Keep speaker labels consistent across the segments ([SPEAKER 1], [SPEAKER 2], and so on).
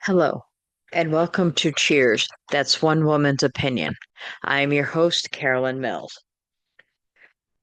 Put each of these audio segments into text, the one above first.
[SPEAKER 1] Hello, and welcome to Cheers. That's one woman's opinion. I am your host, Carolyn Mills.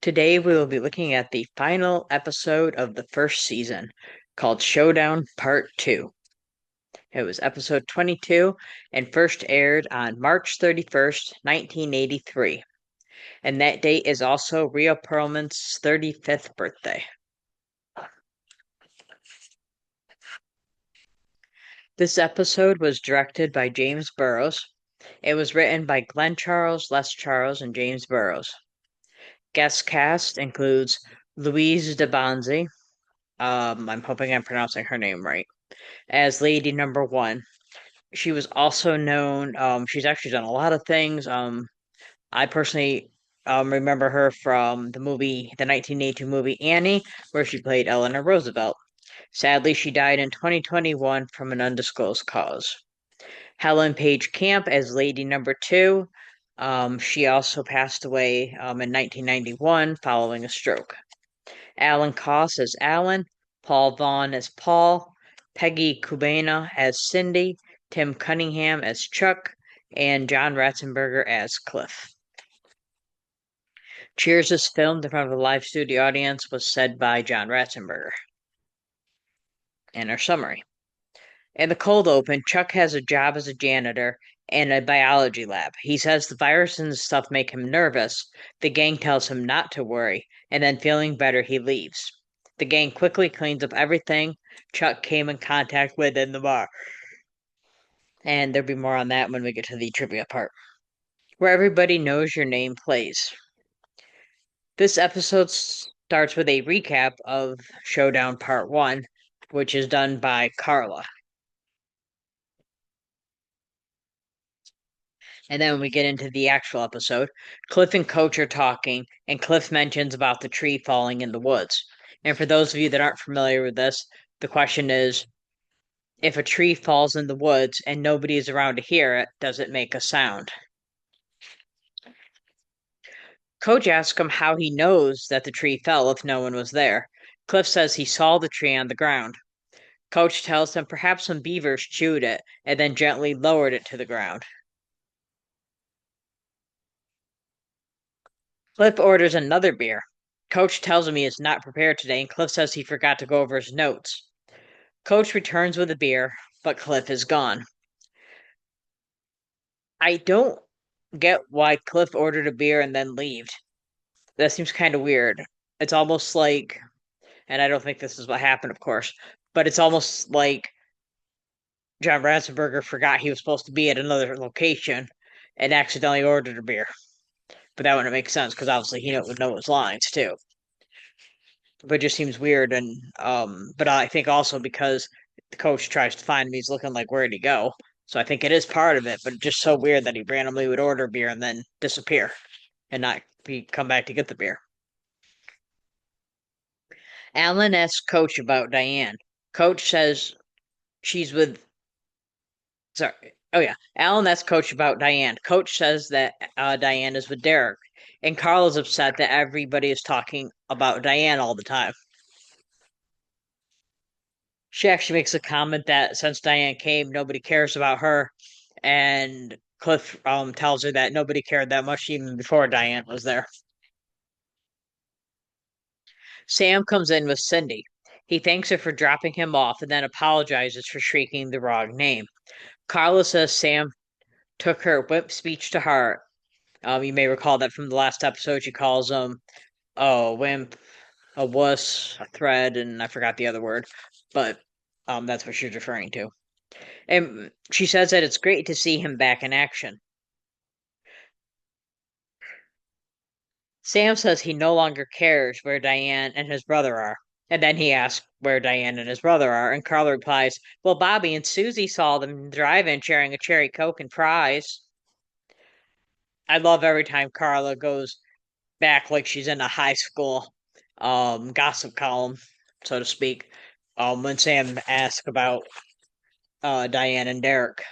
[SPEAKER 1] Today we will be looking at the final episode of the first season, called Showdown Part 2. It was episode 22 and first aired on March 31st, 1983. And that date is also Rhea Perlman's 35th birthday. This episode was directed by James Burrows. It was written by Glenn Charles, Les Charles, and James Burrows. Guest cast includes Louise DeBonzi. I'm hoping I'm pronouncing her name right, as Lady Number One. She was also known. She's actually done a lot of things. I personally remember her from the 1982 movie Annie, where she played Eleanor Roosevelt. Sadly, she died in 2021 from an undisclosed cause. Helen Page Camp as Lady Number Two. She also passed away in 1991 following a stroke. Alan Koss as Alan, Paul Vaughn as Paul, Peggy Kubena as Cindy, Tim Cunningham as Chuck, and John Ratzenberger as Cliff. Cheers is filmed in front of a live studio audience was said by John Ratzenberger. And our summary. In the cold open, Chuck has a job as a janitor in a biology lab. He says the virus and stuff make him nervous. The gang tells him not to worry, and then feeling better, he leaves. The gang quickly cleans up everything Chuck came in contact with in the bar. And there'll be more on that when we get to the trivia part, where everybody knows your name plays. This episode starts with a recap of Showdown Part 1, which is done by Carla. And then when we get into the actual episode, Cliff and Coach are talking, and Cliff mentions about the tree falling in the woods. And for those of you that aren't familiar with this, the question is, if a tree falls in the woods and nobody is around to hear it, does it make a sound? Coach asks him how he knows that the tree fell if no one was there. Cliff says he saw the tree on the ground. Coach tells him perhaps some beavers chewed it and then gently lowered it to the ground. Cliff orders another beer. Coach tells him he is not prepared today, and Cliff says he forgot to go over his notes. Coach returns with a beer, but Cliff is gone. I don't get why Cliff ordered a beer and then left. That seems kind of weird. It's almost like, and I don't think this is what happened, of course, but it's almost like John Ratzenberger forgot he was supposed to be at another location and accidentally ordered a beer. But that wouldn't make sense because obviously he would know his lines too. But it just seems weird, and but I think also because the coach tries to find him, he's looking like where'd he go? So I think it is part of it, but just so weird that he randomly would order beer and then disappear and not be come back to get the beer. Alan asks Coach about Diane. Coach says she's with sorry. Oh yeah. Alan asks Coach about Diane. Coach says that Diane is with Derek. And Carl is upset that everybody is talking about Diane all the time. She actually makes a comment that since Diane came, nobody cares about her. And Cliff tells her that nobody cared that much even before Diane was there. Sam comes in with Cindy. He thanks her for dropping him off and then apologizes for shrieking the wrong name. Carla says Sam took her wimp speech to heart. You may recall that from the last episode. She calls him a wimp, a wuss, a thread, and I forgot the other word, but that's what she's referring to. And she says that it's great to see him back in action. Sam says he no longer cares where Diane and his brother are. And then he asks where Diane and his brother are, and Carla replies, well, Bobby and Susie saw them drive-in sharing a cherry coke and fries. I love every time Carla goes back like she's in a high school gossip column, so to speak, when Sam asks about Diane and Derek.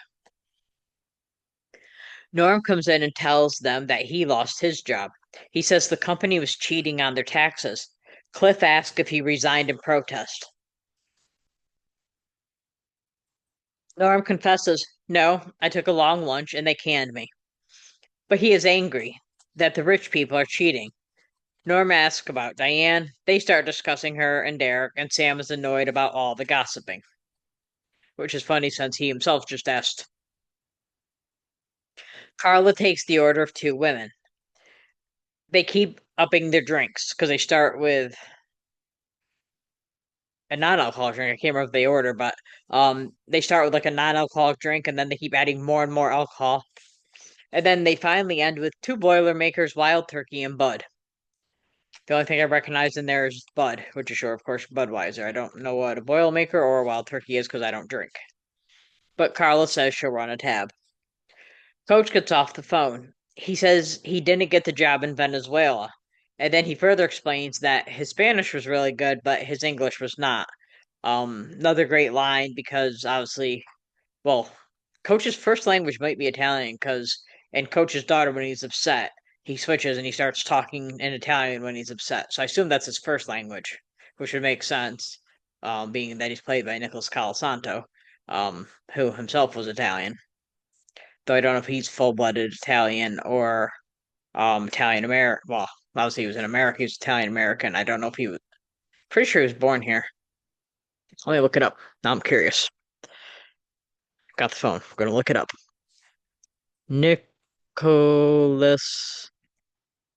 [SPEAKER 1] Norm comes in and tells them that he lost his job. He says the company was cheating on their taxes. Cliff asks if he resigned in protest. Norm confesses, "No, I took a long lunch and they canned me." But he is angry that the rich people are cheating. Norm asks about Diane. They start discussing her and Derek, and Sam is annoyed about all the gossiping, which is funny since he himself just asked. Carla takes the order of two women. They keep upping their drinks because they start with a non-alcoholic drink. I can't remember the order, but they start with like a non-alcoholic drink, and then they keep adding more and more alcohol, and then they finally end with two Boilermakers, Wild Turkey, and Bud. The only thing I recognize in there is Bud, which is sure, of course, Budweiser. I don't know what a Boilermaker or a Wild Turkey is because I don't drink. But Carla says she'll run a tab. Coach gets off the phone. He says he didn't get the job in Venezuela. And then he further explains that his Spanish was really good, but his English was not. Another great line because obviously, well, Coach's first language might be Italian because, and Coach's daughter, when he's upset, he switches and he starts talking in Italian when he's upset. So I assume that's his first language, which would make sense, being that he's played by Nicholas Colasanto, who himself was Italian. Though I don't know if he's full-blooded Italian or Italian American. Well, obviously he was in America. He was Italian American. I don't know if he was. Pretty sure he was born here. Let me look it up. Now I'm curious. Got the phone. I'm gonna look it up. Nicholas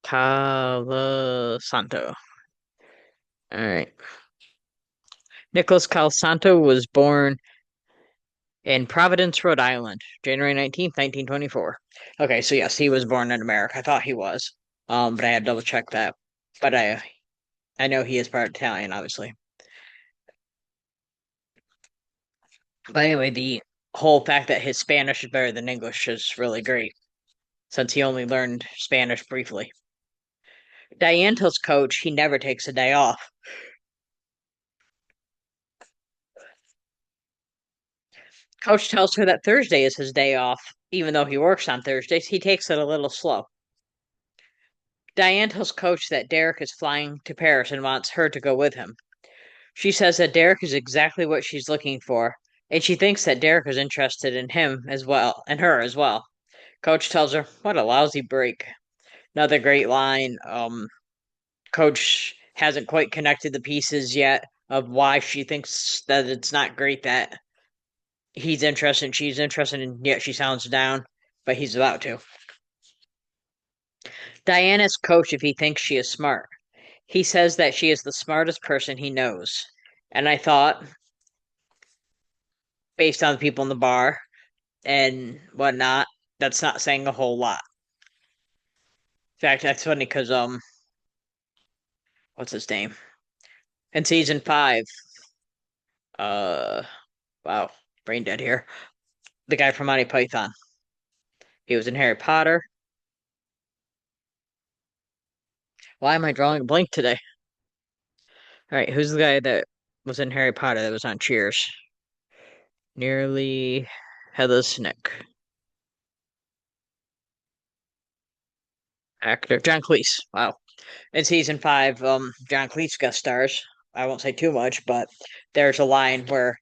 [SPEAKER 1] Colasanto. All right. Nicholas Colasanto was born in Providence, Rhode Island, January 19th, 1924. Okay, so yes, he was born in America. I thought he was. But I had to double check that. But I know he is part Italian, obviously. But anyway, the whole fact that his Spanish is better than English is really great, since he only learned Spanish briefly. Diane tells Coach he never takes a day off. Coach tells her that Thursday is his day off. Even though he works on Thursdays, he takes it a little slow. Diane tells Coach that Derek is flying to Paris and wants her to go with him. She says that Derek is exactly what she's looking for, and she thinks that Derek is interested in him as well, and her as well. Coach tells her, "What a lousy break." Another great line. Coach hasn't quite connected the pieces yet of why she thinks that it's not great that he's interested and she's interested, and yet she sounds down, but he's about to. Diane asks Coach if he thinks she is smart. He says that she is the smartest person he knows. And I thought, based on the people in the bar and whatnot, that's not saying a whole lot. In fact, that's funny because what's his name? In season five, uh, wow, brain dead here. The guy from Monty Python. He was in Harry Potter. Why am I drawing a blank today? All right, who's the guy that was in Harry Potter that was on Cheers? Nearly Headless Nick. Actor John Cleese. Wow. In season five, John Cleese guest stars. I won't say too much, but there's a line where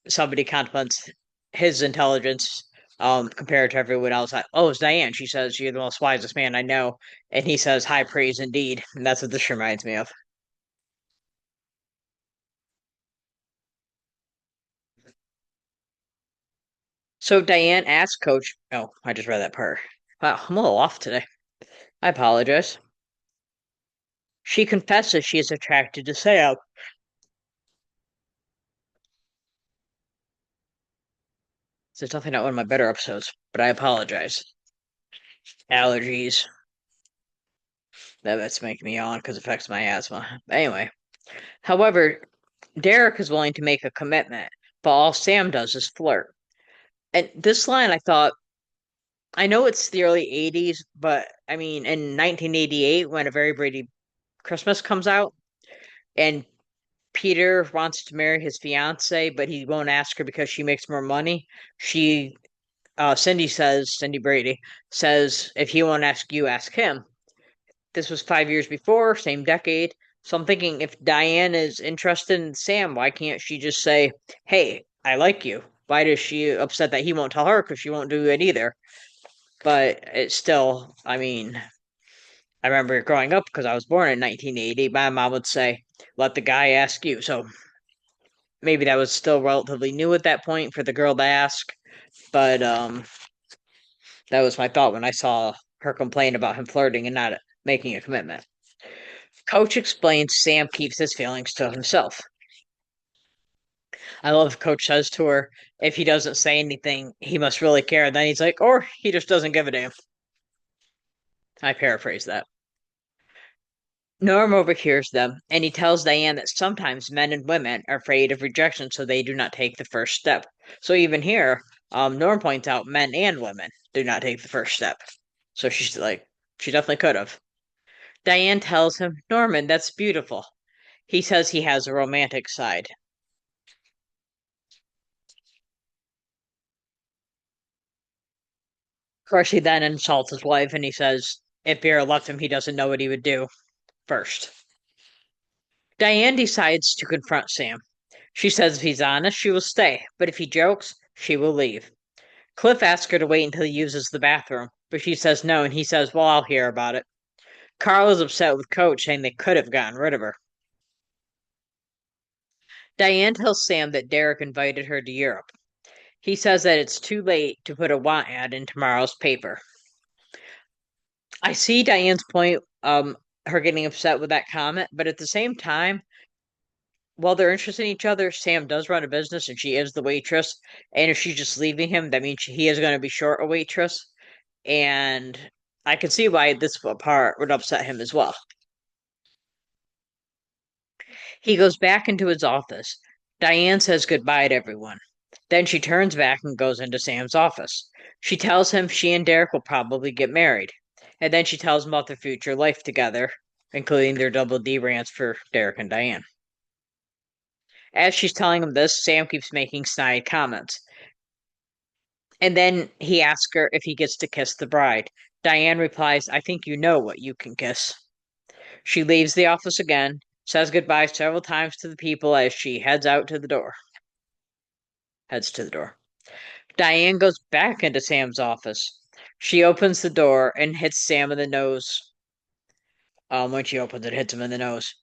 [SPEAKER 1] somebody compliments his intelligence compared to everyone else. Like, oh, it's Diane. She says you're the most wisest man I know, and he says high praise indeed. And that's what this reminds me of. So Diane asks Coach. Oh, I just read that part. Wow, I'm a little off today. I apologize. She confesses she is attracted to Sam. So it's definitely not one of my better episodes, but I apologize. Allergies. That's making me yawn because it affects my asthma. Anyway, however, Derek is willing to make a commitment, but all Sam does is flirt. And this line, I thought, I know it's the early 80s, but I mean, in 1988, when A Very Brady Christmas comes out, and Peter wants to marry his fiance, but he won't ask her because she makes more money. She, Cindy Brady says, if he won't ask you, ask him. This was 5 years before, same decade. So I'm thinking if Diane is interested in Sam, why can't she just say, "Hey, I like you"? Why does she upset that he won't tell her because she won't do it either? But it's still, I mean, I remember growing up because I was born in 1980. My mom would say, "Let the guy ask you." So maybe that was still relatively new at that point for the girl to ask. But that was my thought when I saw her complain about him flirting and not making a commitment. Coach explains Sam keeps his feelings to himself. I love Coach says to her, if he doesn't say anything, he must really care. And then he's like, or he just doesn't give a damn. I paraphrase that. Norm overhears them, and he tells Diane that sometimes men and women are afraid of rejection, so they do not take the first step. So even here, Norm points out men and women do not take the first step. So she's like, she definitely could have. Diane tells him, Norman, that's beautiful. He says he has a romantic side. Of course, he then insults his wife, and he says, if Vera left him, he doesn't know what he would do first. Diane decides to confront Sam. She says if he's honest, she will stay, but if he jokes, she will leave. Cliff asks her to wait until he uses the bathroom, but she says no, and he says, well, I'll hear about it. Carl is upset with Coach, saying they could have gotten rid of her. Diane tells Sam that Derek invited her to Europe. He says that it's too late to put a want ad in tomorrow's paper. I see Diane's point, her getting upset with that comment, but at the same time, while they're interested in each other, Sam does run a business and she is the waitress. And if she's just leaving him, that means he is going to be short a waitress. And I can see why this part would upset him as well. He goes back into his office. Diane says goodbye to everyone. Then she turns back and goes into Sam's office. She tells him she and Derek will probably get married. And then she tells him about their future life together, including their double D rants for Derek and Diane. As she's telling him this, Sam keeps making snide comments. And then he asks her if he gets to kiss the bride. Diane replies, I think you know what you can kiss. She leaves the office again, says goodbye several times to the people as she heads to the door. Diane goes back into Sam's office. She opens the door and hits Sam in the nose. When she opens it, hits him in the nose.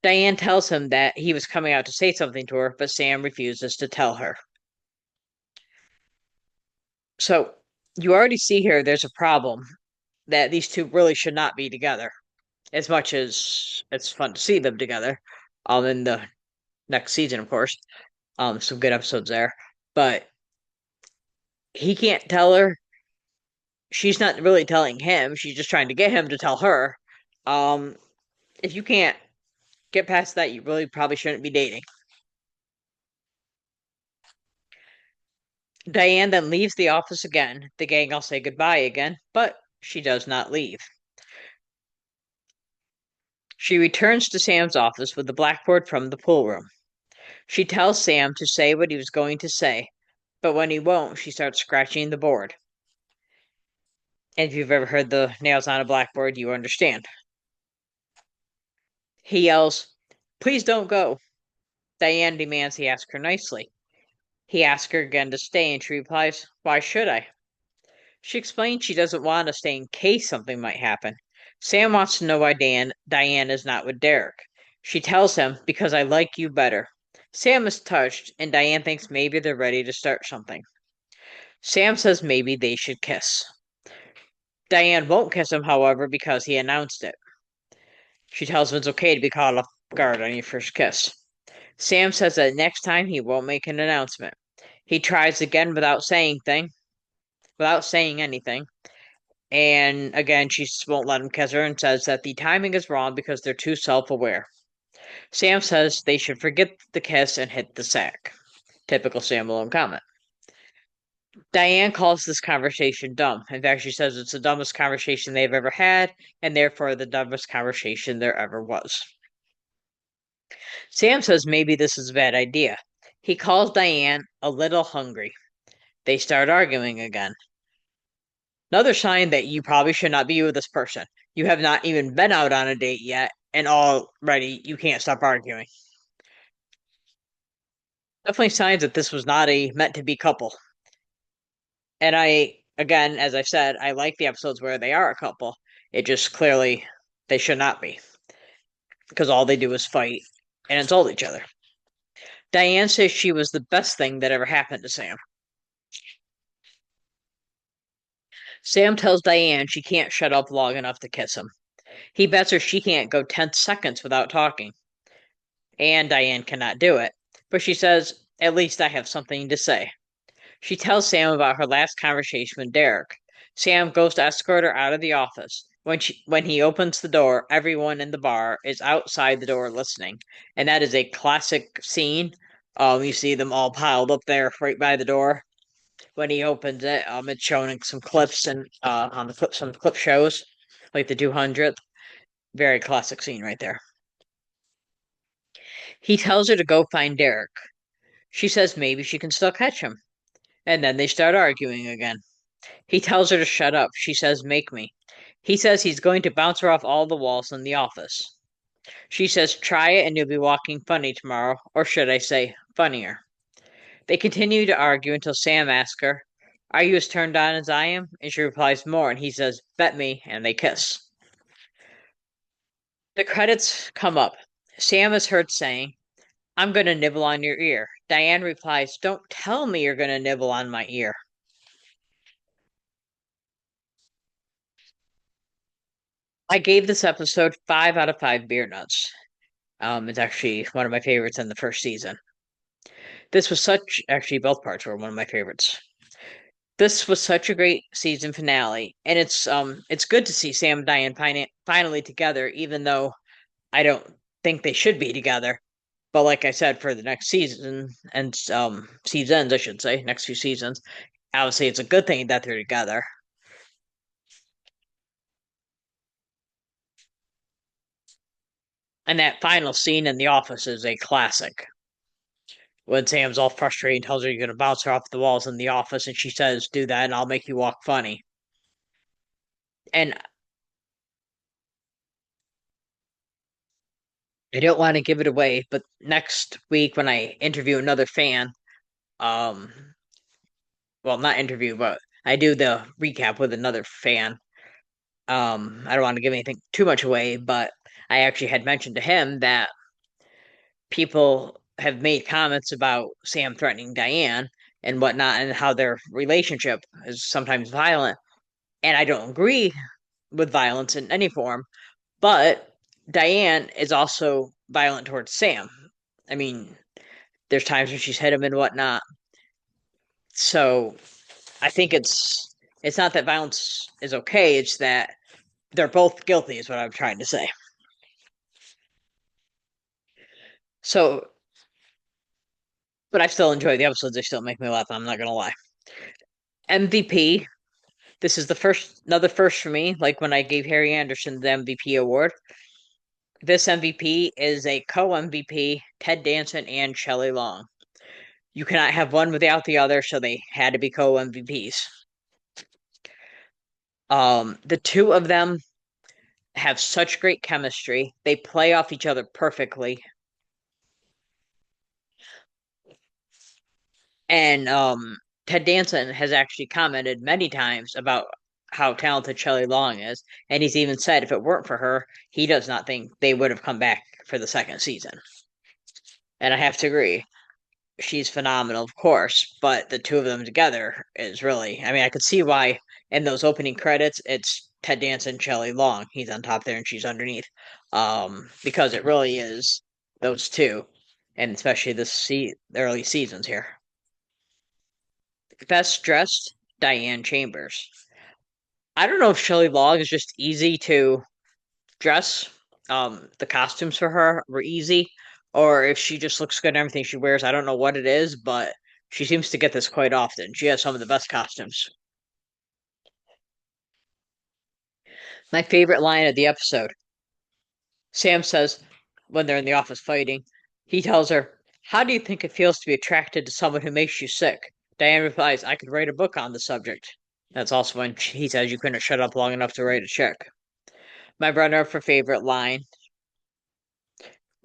[SPEAKER 1] Diane tells him that he was coming out to say something to her, but Sam refuses to tell her. So you already see here there's a problem that these two really should not be together. As much as it's fun to see them together, in the next season, of course. Some good episodes there. But he can't tell her. She's not really telling him. She's just trying to get him to tell her. Um, if you can't get past that, you really probably shouldn't be dating. Diane then leaves the office again. The gang all say goodbye again, but she does not leave. She returns to Sam's office with the blackboard from the pool room. She tells Sam to say what he was going to say, but when he won't, she starts scratching the board. And if you've ever heard the nails on a blackboard, you understand. He yells, please don't go. Diane demands he ask her nicely. He asks her again to stay, and she replies, why should I? She explains she doesn't want to stay in case something might happen. Sam wants to know why Diane is not with Derek. She tells him, because I like you better. Sam is touched, and Diane thinks maybe they're ready to start something. Sam says maybe they should kiss. Diane won't kiss him, however, because he announced it. She tells him it's okay to be caught off guard on your first kiss. Sam says that next time he won't make an announcement. He tries again without saying anything. And again, she won't let him kiss her and says that the timing is wrong because they're too self-aware. Sam says they should forget the kiss and hit the sack. Typical Sam Malone comment. Diane calls this conversation dumb. In fact, she says it's the dumbest conversation they've ever had, and therefore the dumbest conversation there ever was. Sam says maybe this is a bad idea. He calls Diane a little hungry. They start arguing again. Another sign that you probably should not be with this person. You have not even been out on a date yet, and already you can't stop arguing. Definitely signs that this was not a meant to be couple. And again, as I've said, I like the episodes where they are a couple. It just clearly they should not be because all they do is fight and insult each other. Diane says she was the best thing that ever happened to Sam. Sam tells Diane she can't shut up long enough to kiss him. He bets her she can't go 10 seconds without talking, and Diane cannot do it. But she says, at least I have something to say. She tells Sam about her last conversation with Derek. Sam goes to escort her out of the office. When he opens the door, everyone in the bar is outside the door listening, and that is a classic scene. You see them all piled up there right by the door. When he opens it, it's showing some clips and on the clip some clip shows, like the 200th. Very classic scene right there. He tells her to go find Derek. She says maybe she can still catch him, and then they start arguing again. He tells her to shut up. She says, make me. He says he's going to bounce her off all the walls in the office. She says, try it and you'll be walking funny tomorrow, or should I say, funnier. They continue to argue until Sam asks her, are you as turned on as I am? And she replies, more, and he says, bet me, and they kiss. The credits come up. Sam is heard saying, I'm going to nibble on your ear. Diane replies, don't tell me you're going to nibble on my ear. I gave this episode 5 out of 5 beer nuts. It's actually one of my favorites in the first season. Actually, both parts were one of my favorites. This was such a great season finale, and it's good to see Sam and Diane finally together, even though I don't think they should be together. But like I said, for the next season and seasons, I should say, next few seasons, obviously it's a good thing that they're together. And that final scene in the office is a classic. When Sam's all frustrated and tells her you're going to bounce her off the walls in the office, and she says, do that and I'll make you walk funny. And I don't want to give it away, but next week when I interview another fan, um, well, not interview, but I do the recap with another fan. I don't want to give anything too much away, but I actually had mentioned to him that people have made comments about Sam threatening Diane and whatnot, and how their relationship is sometimes violent. And I don't agree with violence in any form, but Diane is also violent towards Sam. I mean, there's times when she's hit him and whatnot. So I think it's not that violence is okay, it's that they're both guilty is what I'm trying to say. So but I still enjoy the episodes, they still make me laugh, I'm not gonna lie. MVP, this is the first another first for me, like when I gave Harry Anderson the MVP award. This MVP is a co-MVP, Ted Danson and Shelley Long. You cannot have one without the other, so they had to be co-MVPs. The two of them have such great chemistry. They play off each other perfectly. And Ted Danson has actually commented many times about how talented Shelley Long is, and he's even said if it weren't for her, he does not think they would have come back for the second season. And I have to agree. She's phenomenal, of course, but the two of them together is really, I mean, I could see why in those opening credits it's Ted Danson, Shelley Long. He's on top there and she's underneath. Because it really is those two, and especially the early seasons here. Best dressed, Diane Chambers. I don't know if Shelley Long is just easy to dress. The costumes for her were easy, or if she just looks good in everything she wears. I don't know what it is, but she seems to get this quite often. She has some of the best costumes. My favorite line of the episode. Sam says, when they're in the office fighting, he tells her, how do you think it feels to be attracted to someone who makes you sick? Diane replies, I could write a book on the subject. That's also when he says you couldn't shut up long enough to write a check. My runner for favorite line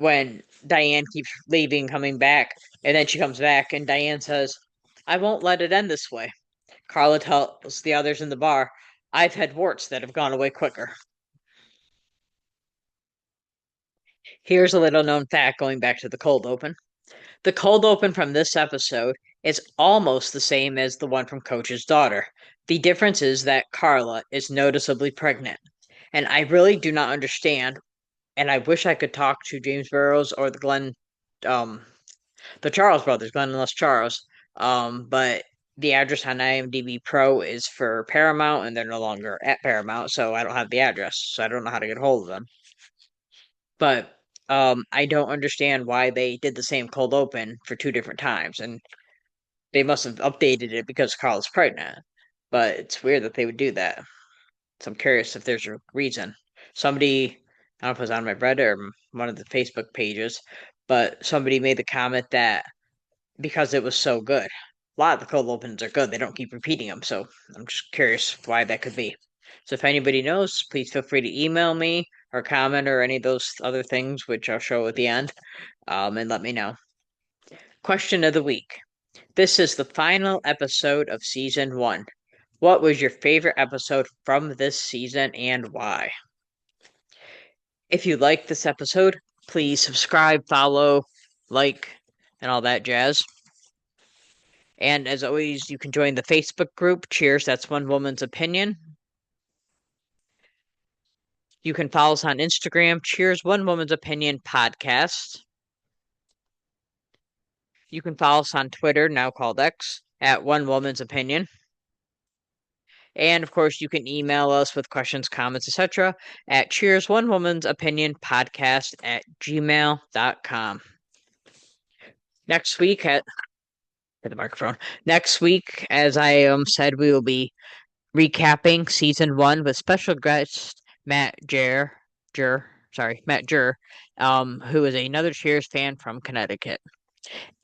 [SPEAKER 1] when Diane keeps leaving, coming back, and then she comes back, and Diane says, I won't let it end this way. Carla tells the others in the bar, I've had warts that have gone away quicker. Here's a little known fact going back to the cold open. The cold open from this episode is almost the same as the one from Coach's daughter. The difference is that Carla is noticeably pregnant. And I really do not understand, and I wish I could talk to James Burrows or um, the Charles brothers, Glenn and Les Charles. But the address on IMDb Pro is for Paramount, and they're no longer at Paramount, so I don't have the address, so I don't know how to get hold of them. But I don't understand why they did the same cold open for two different times, and they must have updated it because Carl's pregnant. But it's weird that they would do that. So I'm curious if there's a reason. Somebody, I don't know if it was on my Reddit or one of the Facebook pages, but somebody made the comment that because it was so good. A lot of the cold opens are good. They don't keep repeating them. So I'm just curious why that could be. So if anybody knows, please feel free to email me or comment or any of those other things, which I'll show at the end, and let me know. Question of the week. This is the final episode of season one. What was your favorite episode from this season and why? If you like this episode, please subscribe, follow, like, and all that jazz. And as always, you can join the Facebook group. Cheers, that's one woman's opinion. You can follow us on Instagram. Cheers, one woman's opinion podcast. You can follow us on Twitter, now called X, at one woman's opinion. And of course, you can email us with questions, comments, etc. at cheers one woman's opinion podcast at gmail.com. Next week at the microphone. Next week, as I said, we will be recapping season one with special guest Matt Matt Jur, who is another Cheers fan from Connecticut.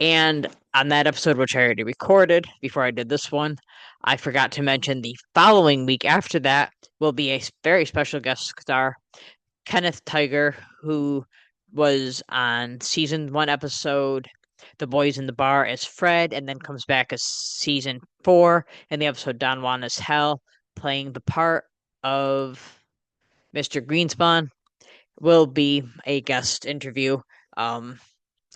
[SPEAKER 1] And on that episode, which I already recorded before I did this one, I forgot to mention the following week after that will be a very special guest star, Kenneth Tiger, who was on season one episode The Boys in the Bar as Fred, and then comes back as season four in the episode Don Juan as Hell, playing the part of Mr. Greenspan, will be a guest interview,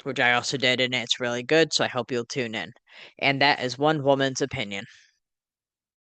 [SPEAKER 1] which I also did, and it's really good, so I hope you'll tune in. And that is one woman's opinion.